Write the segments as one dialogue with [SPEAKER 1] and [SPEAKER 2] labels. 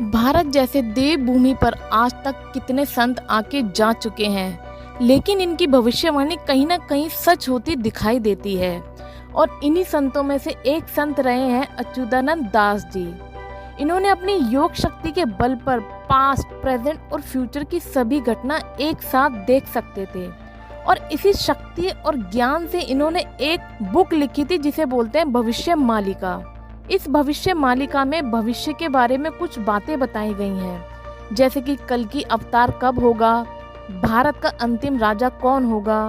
[SPEAKER 1] भारत जैसे देवभूमि पर आज तक कितने संत आके जा चुके हैं, लेकिन इनकी भविष्यवाणी कहीं ना कहीं सच होती दिखाई देती है। और इन्हीं संतों में से एक संत रहे हैं अच्युतानंद दास जी। इन्होंने अपनी योग शक्ति के बल पर पास्ट, प्रेजेंट और फ्यूचर की सभी घटना एक साथ देख सकते थे। और इसी शक्ति और ज्ञान से इन्होंने एक बुक लिखी थी जिसे बोलते हैं भविष्य मालिका। इस भविष्य मालिका में भविष्य के बारे में कुछ बातें बताई गई हैं, जैसे कि कल की अवतार कब होगा, भारत का अंतिम राजा कौन होगा,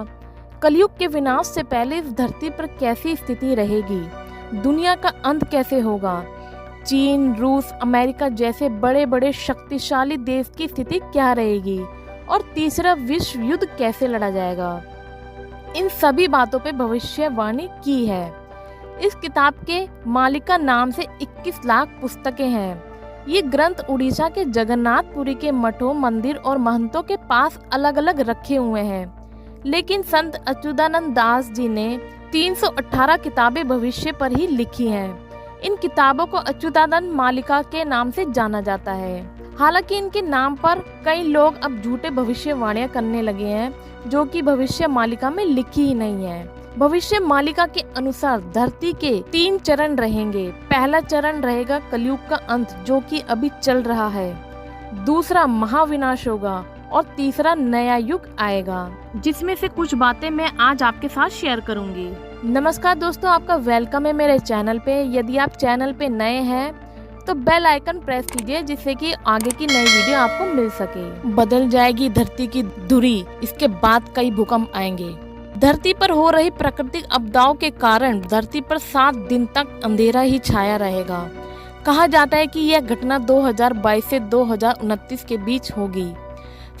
[SPEAKER 1] कलयुग के विनाश से पहले इस धरती पर कैसी स्थिति रहेगी, दुनिया का अंत कैसे होगा, चीन, रूस, अमेरिका जैसे बड़े बड़े शक्तिशाली देश की स्थिति क्या रहेगी, और तीसरा विश्व युद्ध कैसे लड़ा जाएगा। इन सभी बातों पे भविष्यवाणी की है। इस किताब के मालिका नाम से 21 लाख पुस्तकें हैं। ये ग्रंथ उड़ीसा के जगन्नाथपुरी के मठों, मंदिर और महंतों के पास अलग अलग रखे हुए हैं। लेकिन संत अच्युतानंद दास जी ने 318 किताबें भविष्य पर ही लिखी हैं। इन किताबों को अच्युतानंद मालिका के नाम से जाना जाता है। हालांकि इनके नाम पर कई लोग अब झूठे भविष्यवाणियां करने लगे हैं, जो कि भविष्य मालिका में लिखी ही नहीं है। भविष्य मालिका के अनुसार धरती के 3 चरण रहेंगे। पहला चरण रहेगा कलयुग का अंत, जो कि अभी चल रहा है। दूसरा महाविनाश होगा और तीसरा नया युग आएगा, जिसमें से कुछ बातें मैं आज आपके साथ शेयर करूंगी। नमस्कार दोस्तों, आपका वेलकम है मेरे चैनल पे। यदि आप चैनल पे नए हैं तो बेल आइकन प्रेस कीजिए, जिससे कि आगे की नई वीडियो आपको मिल सके। बदल जाएगी धरती की धुरी, इसके बाद कई भूकंप आएंगे। धरती पर हो रही प्राकृतिक आपदाओं के कारण धरती पर 7 दिन तक अंधेरा ही छाया रहेगा। कहा जाता है कि यह घटना 2022 से 2029 के बीच होगी।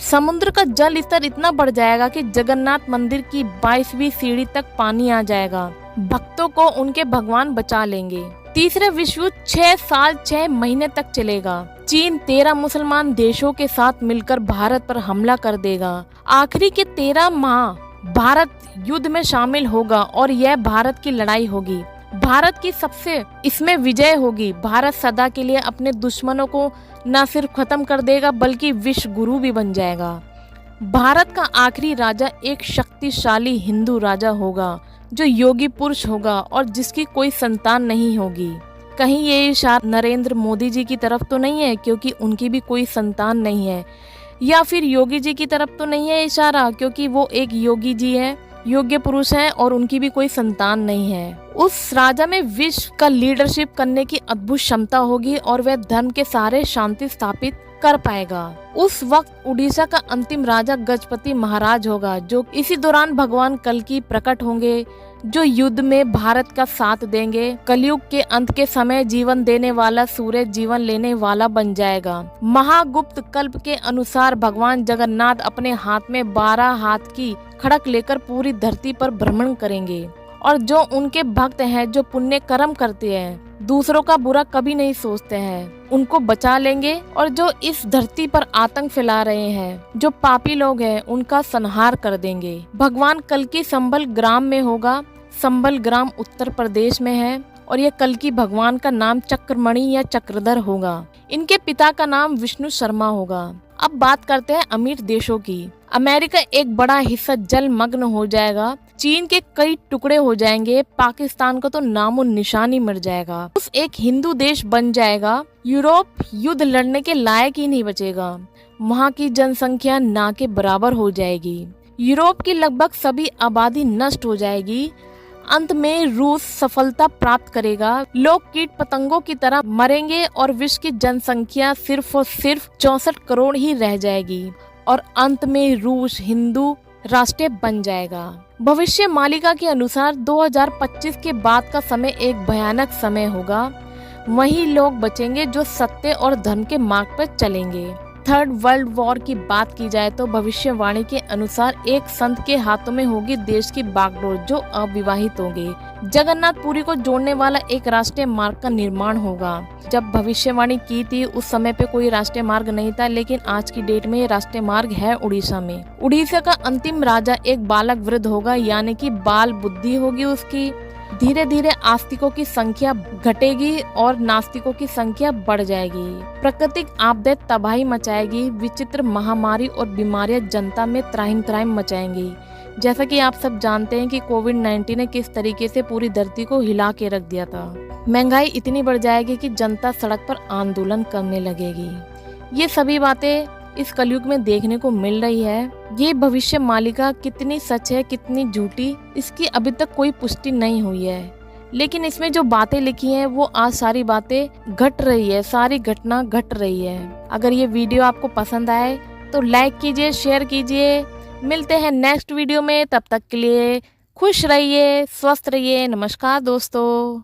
[SPEAKER 1] समुद्र का जल स्तर इतना बढ़ जाएगा कि जगन्नाथ मंदिर की 22वीं सीढ़ी तक पानी आ जाएगा। भक्तों को उनके भगवान बचा लेंगे। तीसरे विश्व युद्ध 6 साल 6 महीने तक चलेगा। चीन 13 मुसलमान देशों के साथ मिलकर भारत पर हमला कर देगा। आखिरी के 13 माह भारत युद्ध में शामिल होगा और यह भारत की लड़ाई होगी। भारत की सबसे इसमें विजय होगी। भारत सदा के लिए अपने दुश्मनों को न सिर्फ खत्म कर देगा, बल्कि विश्व गुरु भी बन जाएगा। भारत का आखिरी राजा एक शक्तिशाली हिंदू राजा होगा, जो योगी पुरुष होगा और जिसकी कोई संतान नहीं होगी। कहीं ये इशारा नरेंद्र मोदी जी की तरफ तो नहीं है, क्योंकि उनकी भी कोई संतान नहीं है, या फिर योगी जी की तरफ तो नहीं है इशारा, क्योंकि वो एक योगी जी है, योग्य पुरुष हैं और उनकी भी कोई संतान नहीं है। उस राजा में विश्व का लीडरशिप करने की अद्भुत क्षमता होगी और वह धर्म के सहारे शांति स्थापित कर पाएगा। उस वक्त उड़ीसा का अंतिम राजा गजपति महाराज होगा, जो इसी दौरान भगवान कल्कि प्रकट होंगे, जो युद्ध में भारत का साथ देंगे। कलयुग के अंत के समय जीवन देने वाला सूर्य जीवन लेने वाला बन जाएगा। महागुप्त कल्प के अनुसार भगवान जगन्नाथ अपने हाथ में 12 हाथ की खड़क लेकर पूरी धरती पर भ्रमण करेंगे, और जो उनके भक्त हैं, जो पुण्य कर्म करते हैं, दूसरों का बुरा कभी नहीं सोचते हैं, उनको बचा लेंगे। और जो इस धरती पर आतंक फैला रहे हैं, जो पापी लोग हैं, उनका संहार कर देंगे। भगवान कल्कि संबल ग्राम में होगा। संबल ग्राम उत्तर प्रदेश में है और यह कल्कि भगवान का नाम चक्रमणि या चक्रधर होगा। इनके पिता का नाम विष्णु शर्मा होगा। अब बात करते हैं अमीर देशों की। अमेरिका एक बड़ा हिस्सा जलमग्न हो जाएगा। चीन के कई टुकड़े हो जाएंगे। पाकिस्तान का तो नामो निशान ही मिट जाएगा। उस एक हिंदू देश बन जाएगा। यूरोप युद्ध लड़ने के लायक ही नहीं बचेगा। वहाँ की जनसंख्या ना के बराबर हो जाएगी। यूरोप की लगभग सभी आबादी नष्ट हो जाएगी। अंत में रूस सफलता प्राप्त करेगा। लोग कीट पतंगों की तरह मरेंगे और विश्व की जनसंख्या सिर्फ और सिर्फ 64 करोड़ ही रह जाएगी, और अंत में रूस हिंदू राष्ट्र बन जाएगा। भविष्य मालिका के अनुसार 2025 के बाद का समय एक भयानक समय होगा। वही लोग बचेंगे जो सत्य और धर्म के मार्ग पर चलेंगे। थर्ड वर्ल्ड वॉर की बात की जाए तो भविष्यवाणी के अनुसार एक संत के हाथों में होगी देश की बागडोर, जो अविवाहित होंगे। जगन्नाथपुरी को जोड़ने वाला एक राष्ट्रीय मार्ग का निर्माण होगा। जब भविष्यवाणी की थी उस समय पे कोई राष्ट्रीय मार्ग नहीं था, लेकिन आज की डेट में राष्ट्रीय मार्ग है उड़ीसा में। उड़ीसा का अंतिम राजा एक बालक वृद्ध होगा, यानी कि बाल बुद्धि होगी उसकी, धीरे धीरे आस्तिकों की संख्या घटेगी और नास्तिकों की संख्या बढ़ जाएगी। प्राकृतिक आपदाएं तबाही मचाएगी, विचित्र महामारी और बीमारियां जनता में त्राहिम त्राहिम मचाएंगी। जैसा कि आप सब जानते हैं कि कोविड-19 ने किस तरीके से पूरी धरती को हिला के रख दिया था। महंगाई इतनी बढ़ जाएगी कि जनता सड़क पर आंदोलन करने लगेगी। ये सभी बातें इस कलयुग में देखने को मिल रही है। ये भविष्य मालिका कितनी सच है कितनी झूठी, इसकी अभी तक कोई पुष्टि नहीं हुई है, लेकिन इसमें जो बातें लिखी हैं वो आज सारी बातें घट रही है, सारी घटना घट रही है। अगर ये वीडियो आपको पसंद आए तो लाइक कीजिए, शेयर कीजिए। मिलते हैं नेक्स्ट वीडियो में, तब तक के लिए खुश रहिए, स्वस्थ रहिए। नमस्कार दोस्तों।